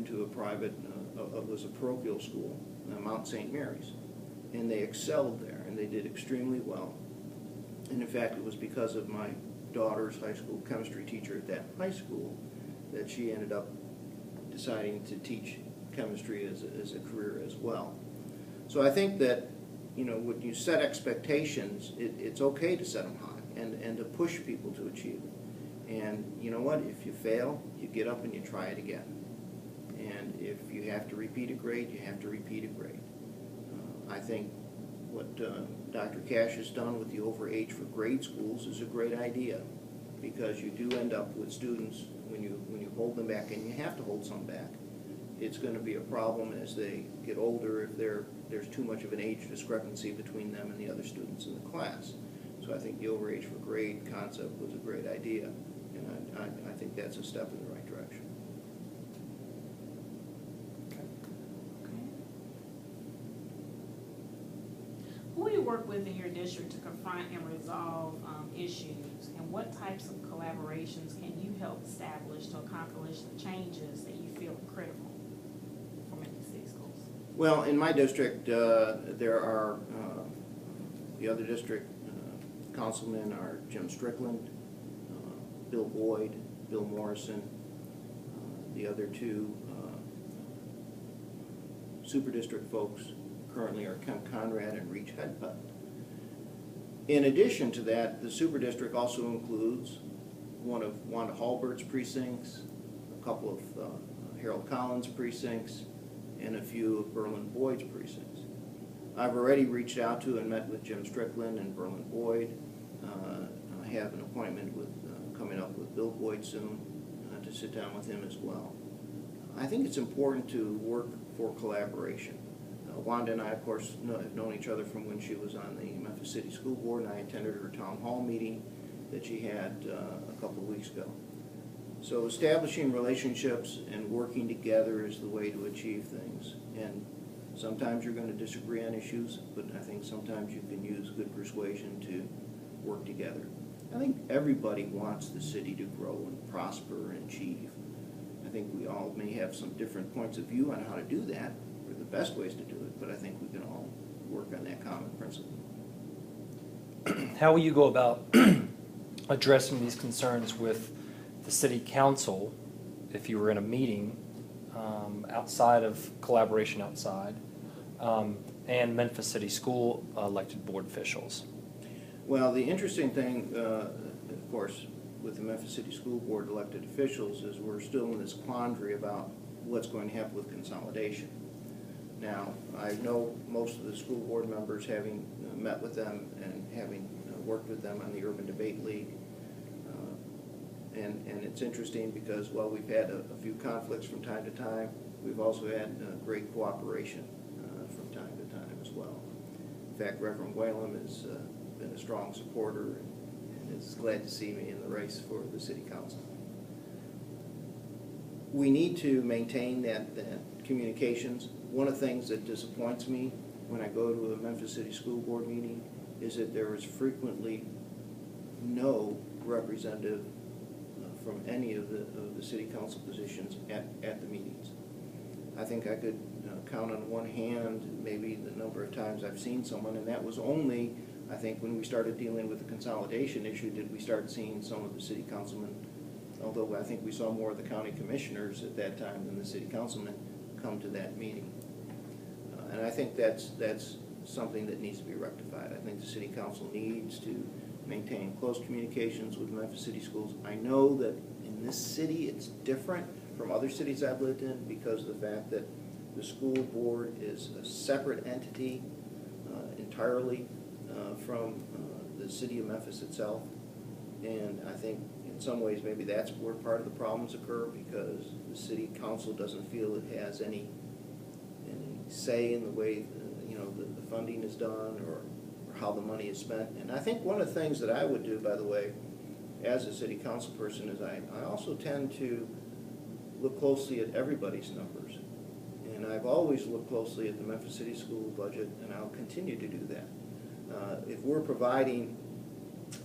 into a private, it was a parochial school, Mount St. Mary's, and they excelled there, and they did extremely well. And in fact, it was because of my daughter's high school chemistry teacher at that high school that she ended up deciding to teach chemistry as a career as well. So I think that, you know, when you set expectations, it's okay to set them high and to push people to achieve it. And you know what? If you fail, you get up and you try it again. And if you have to repeat a grade, you have to repeat a grade. I think what Dr. Cash has done with the overage for grade schools is a great idea, because you do end up with students, when you hold them back, and you have to hold some back, it's going to be a problem as they get older if there's too much of an age discrepancy between them and the other students in the class. So I think the overage for grade concept was a great idea, and I think that's a step in the right direction. Who do you work with in your district to confront and resolve issues, and what types of collaborations can you help establish to accomplish the changes that you feel are critical for Memphis City Schools? Well, in my district, there are, the other district councilmen are Jim Strickland, Bill Boyd, Bill Morrison, the other two super district folks currently are Kemp Conrad and Reach Hedpeth. In addition to that, the super district also includes one of Wanda Hallbert's precincts, a couple of Harold Collins precincts, and a few of Berlin Boyd's precincts. I've already reached out to and met with Jim Strickland and Berlin Boyd. I have an appointment with coming up with Bill Boyd soon to sit down with him as well. I think it's important to work for collaboration. Wanda and I, of course, have known each other from when she was on the Memphis City School Board, and I attended her town hall meeting that she had a couple of weeks ago. So establishing relationships and working together is the way to achieve things. And sometimes you're going to disagree on issues, but I think sometimes you can use good persuasion to work together. I think everybody wants the city to grow and prosper and achieve. I think we all may have some different points of view on how to do that, or the best ways to do it, but I think we can all work on that common principle. How will you go about addressing these concerns with the city council if you were in a meeting outside of collaboration outside and Memphis City School elected board officials? Well, the interesting thing, of course, with the Memphis City School Board elected officials is we're still in this quandary about what's going to happen with consolidation. Now, I know most of the school board members, having met with them and having worked with them on the Urban Debate League. And it's interesting because while we've had a few conflicts from time to time, we've also had great cooperation from time to time as well. In fact, Reverend Whalum has been a strong supporter and is glad to see me in the race for the city council. We need to maintain that communications. One of the things that disappoints me when I go to a Memphis City School Board meeting is that there is frequently no representative from any of the city council positions at the meetings. I think I could count on one hand maybe the number of times I've seen someone, and that was only, I think, when we started dealing with the consolidation issue did we start seeing some of the city councilmen, although I think we saw more of the county commissioners at that time than the city councilmen come to that meeting. And I think that's something that needs to be rectified. I think the city council needs to maintain close communications with Memphis City Schools. I know that in this city it's different from other cities I've lived in because of the fact that the school board is a separate entity entirely from the city of Memphis itself. And I think in some ways maybe that's where part of the problems occur, because the city council doesn't feel it has any say in the way the funding is done or how the money is spent. And I think one of the things that I would do, by the way, as a city council person, is I also tend to look closely at everybody's numbers. And I've always looked closely at the Memphis City School budget, and I'll continue to do that. If we're providing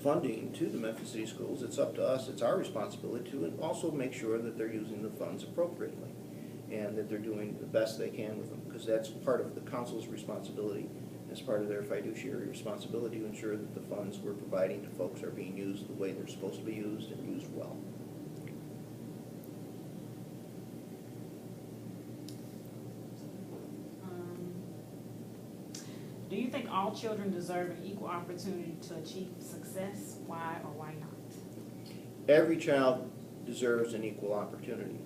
funding to the Memphis City Schools, it's up to us, it's our responsibility to also make sure that they're using the funds appropriately. and that they're doing the best they can with them, because that's part of the council's responsibility, as part of their fiduciary responsibility to ensure that the funds we're providing to folks are being used the way they're supposed to be used and used well. Do you think all children deserve an equal opportunity to achieve success? Why or why not? Every child deserves an equal opportunity.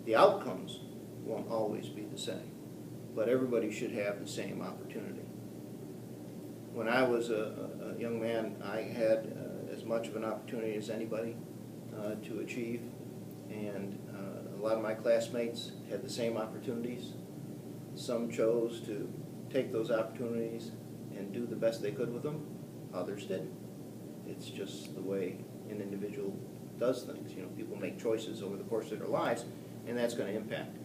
The outcomes won't always be the same, but everybody should have the same opportunity. When I was a young man, I had as much of an opportunity as anybody to achieve, and a lot of my classmates had the same opportunities. Some chose to take those opportunities and do the best they could with them. Others didn't. It's just the way an individual does things. You know, people make choices over the course of their lives, and that's going to impact.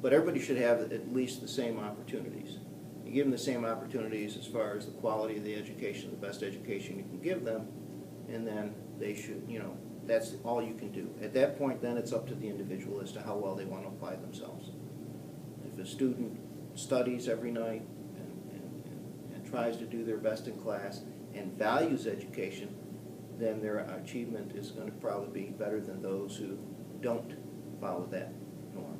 But everybody should have at least the same opportunities. You give them the same opportunities as far as the quality of the education, the best education you can give them, and then they should, you know, that's all you can do. At that point, then it's up to the individual as to how well they want to apply themselves. If a student studies every night and tries to do their best in class and values education, then their achievement is going to probably be better than those who don't follow that norm.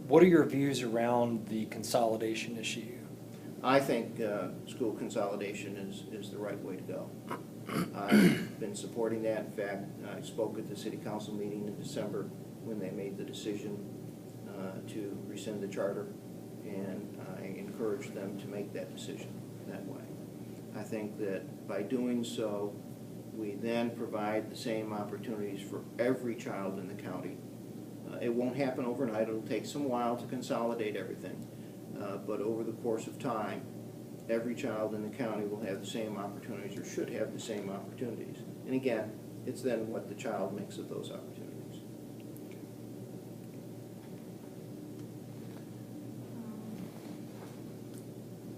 What are your views around the consolidation issue? I think school consolidation is the right way to go. I've been supporting that. In fact, I spoke at the city council meeting in December when they made the decision to rescind the charter, and I encouraged them to make that decision that way. I think that by doing so, we then provide the same opportunities for every child in the county. It won't happen overnight. It'll take some while to consolidate everything. But over the course of time, every child in the county will have the same opportunities, or should have the same opportunities. And again, it's then what the child makes of those opportunities.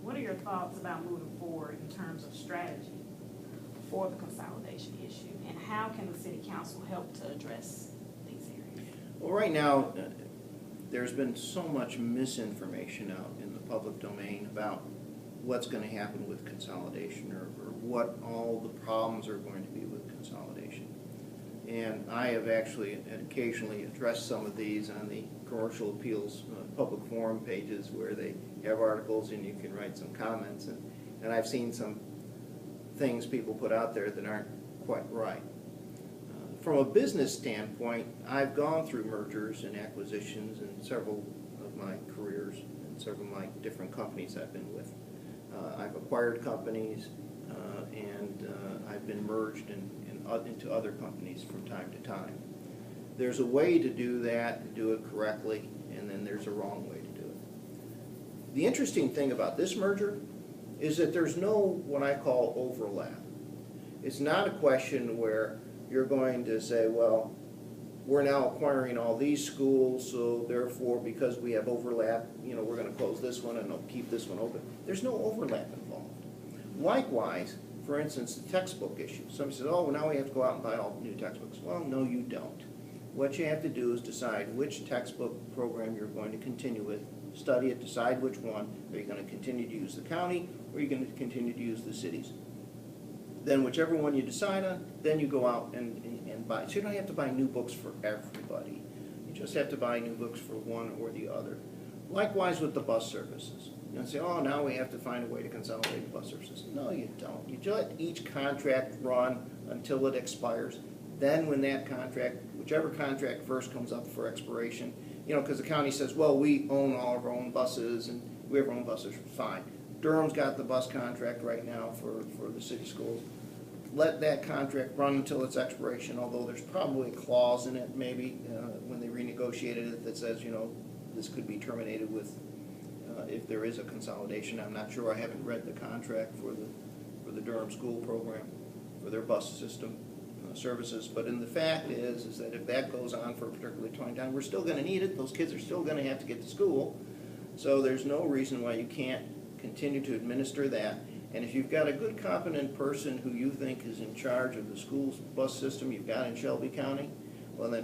What are your thoughts about moving forward in terms of strategy for the consolidation issue, and how can the city council help to address these areas? Well, right now, there's been so much misinformation out in the public domain about what's going to happen with consolidation, or what all the problems are going to be with consolidation. And I have actually occasionally addressed some of these on the commercial appeals public forum pages, where they have articles and you can write some comments. And I've seen some things people put out there that aren't quite right. From a business standpoint, I've gone through mergers and acquisitions in several of my careers and several of my different companies I've been with. I've acquired companies and I've been merged into other companies from time to time. There's a way to do that, to do it correctly, and then there's a wrong way to do it. The interesting thing about this merger is that there's no what I call overlap. It's not a question where you're going to say, well, we're now acquiring all these schools, so therefore, because we have overlap, you know, we're going to close this one and keep this one open. There's no overlap involved. Likewise, for instance, the textbook issue. Somebody says, oh, well, now we have to go out and buy all new textbooks. Well, no, you don't. What you have to do is decide which textbook program you're going to continue with, study it, decide which one. Are you going to continue to use the county, or are you going to continue to use the cities? Then whichever one you decide on, then you go out and buy. So you don't have to buy new books for everybody. You just have to buy new books for one or the other. Likewise with the bus services. You don't say, oh, now we have to find a way to consolidate the bus services. No, you don't. You just let each contract run until it expires. Then when that contract, whichever contract first comes up for expiration, you know, because the county says, well, we own all of our own buses and we have our own buses, fine. Durham's got the bus contract right now for the city schools. Let that contract run until its expiration, although there's probably a clause in it maybe when they renegotiated it that says, you know, this could be terminated with if there is a consolidation. I'm not sure. I haven't read the contract for the Durham school program for their bus system services. But the fact is that if that goes on for a particular time, we're still going to need it. Those kids are still going to have to get to school. So there's no reason why you can't continue to administer that. And if you've got a good, competent person who you think is in charge of the school's bus system you've got in Shelby County, well, then